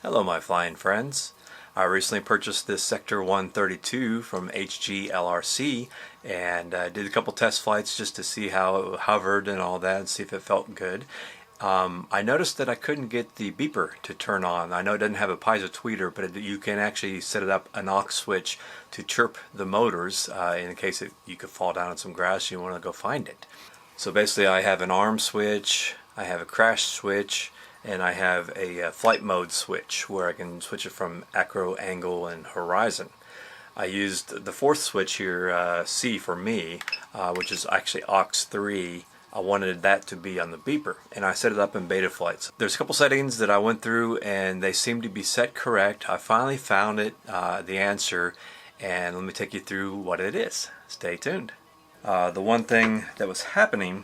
Hello my flying friends. I recently purchased this Sector 132 from HGLRC and did a couple test flights just to see how it hovered and all that and see if it felt good. I noticed that I couldn't get the beeper to turn on. I know it doesn't have a piezo tweeter, but you can actually set it up an aux switch to chirp the motors in case you could fall down on some grass and you want to go find it. So basically I have an arm switch, I have a crash switch, and I have a flight mode switch where I can switch it from acro, angle, and horizon. I used the fourth switch here, C for me, which is actually aux 3. I wanted that to be on the beeper, and I set it up in Betaflight. There's a couple settings that I went through and they seem to be set correct. I finally found it, the answer, and let me take you through what it is. Stay tuned. The one thing that was happening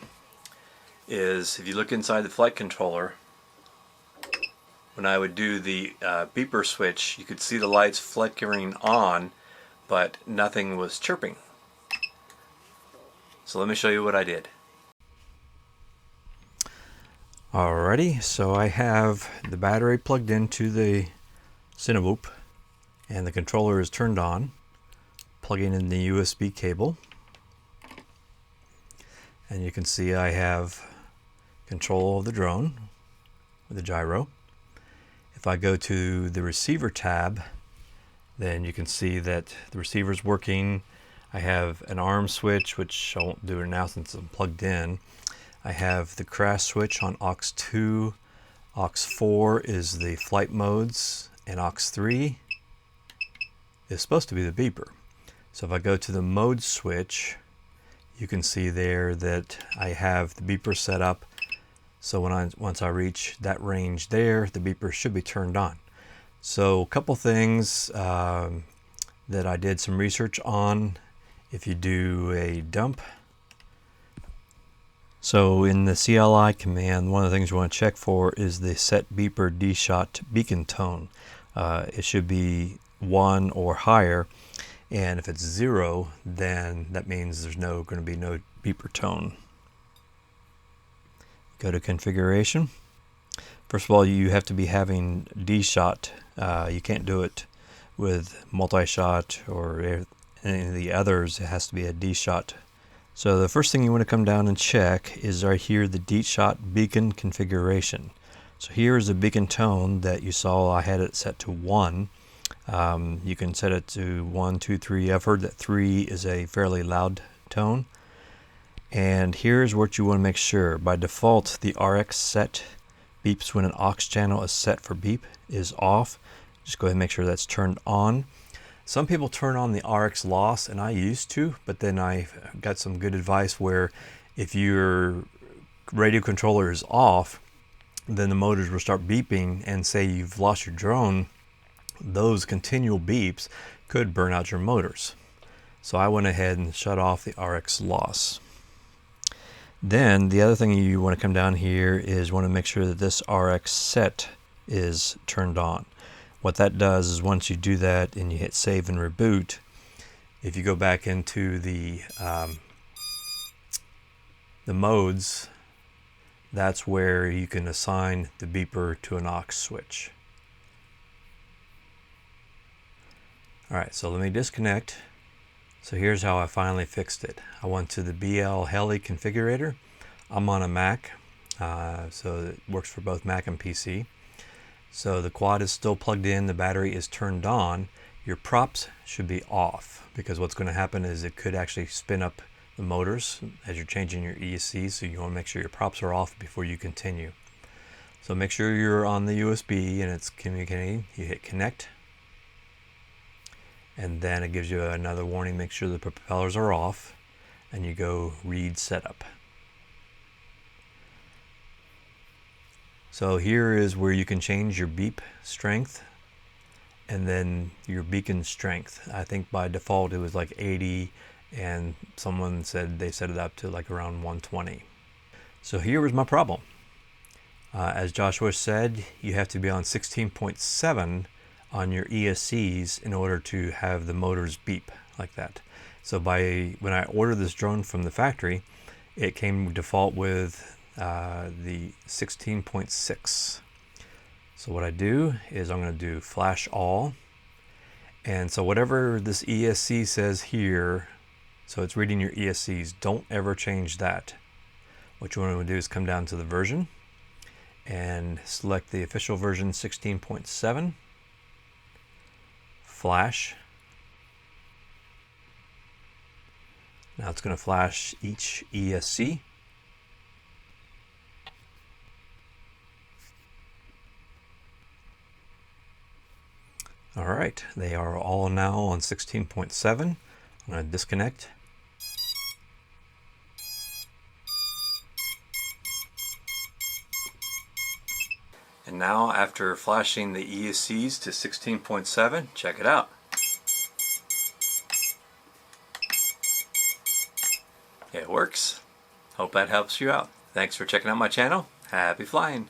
is if you look inside the flight controller, when I would do the beeper switch, you could see the lights flickering on, but nothing was chirping. So let me show you what I did. Alrighty, so I have the battery plugged into the Cinewhoop and the controller is turned on, plugging in the USB cable, and you can see I have control of the drone with the gyro. If I go to the receiver tab, then you can see that the receiver is working. I have an arm switch, which I won't do it now since I'm plugged in. I have the crash switch on aux 2. Aux 4 is the flight modes, and aux 3 is supposed to be the beeper. So if I go to the mode switch, you can see there that I have the beeper set up. So once I reach that range there, the beeper should be turned on. So a couple things that I did some research on. If you do a dump, so in the CLI command, one of the things you want to check for is the set beeper DShot beacon tone. It should be 1 or higher, and if it's 0, then that means there's going to be no beeper tone. Go to configuration. First of all, you have to be having DShot. You can't do it with multi-shot or any of the others. It has to be a DShot. So the first thing you want to come down and check is right here, the DShot beacon configuration. So here is the beacon tone that you saw. I had it set to 1. You can set it to 1, 2, 3. I've heard that 3 is a fairly loud tone. And here's what you want to make sure. By default, the RX set beeps when an aux channel is set for beep is off. Just go ahead and make sure that's turned on. Some people turn on the RX loss, and I used to, but then I got some good advice where if your radio controller is off, then the motors will start beeping, and say you've lost your drone, those continual beeps could burn out your motors. So I went ahead and shut off the RX loss. Then the other thing you want to come down here is want to make sure that this RX set is turned on. What that does is once you do that and you hit save and reboot, if you go back into the modes, that's where you can assign the beeper to an aux switch. Alright, so let me disconnect. So here's how I finally fixed it. I went to the BL Heli configurator. I'm on a Mac, so it works for both Mac and PC. So the quad is still plugged in, the battery is turned on. Your props should be off, because what's going to happen is it could actually spin up the motors as you're changing your ESCs, so you want to make sure your props are off before you continue. So make sure you're on the USB and it's communicating. You hit connect, and then it gives you another warning, make sure the propellers are off, and you go read setup. So here is where you can change your beep strength and then your beacon strength. I think by default it was like 80, and someone said they set it up to like around 120. So here was my problem. As Joshua said, you have to be on 16.7 on your ESCs in order to have the motors beep like that. So when I ordered this drone from the factory, it came default with the 16.6. So what I do is I'm going to do flash all. And so whatever this ESC says here, so it's reading your ESCs, don't ever change that. What you want to do is come down to the version and select the official version 16.7, flash. Now it's going to flash each ESC. All right, they are all now on 16.7. I'm going to disconnect. And now after flashing the ESCs to 16.7, check it out. It works. Hope that helps you out. Thanks for checking out my channel. Happy flying!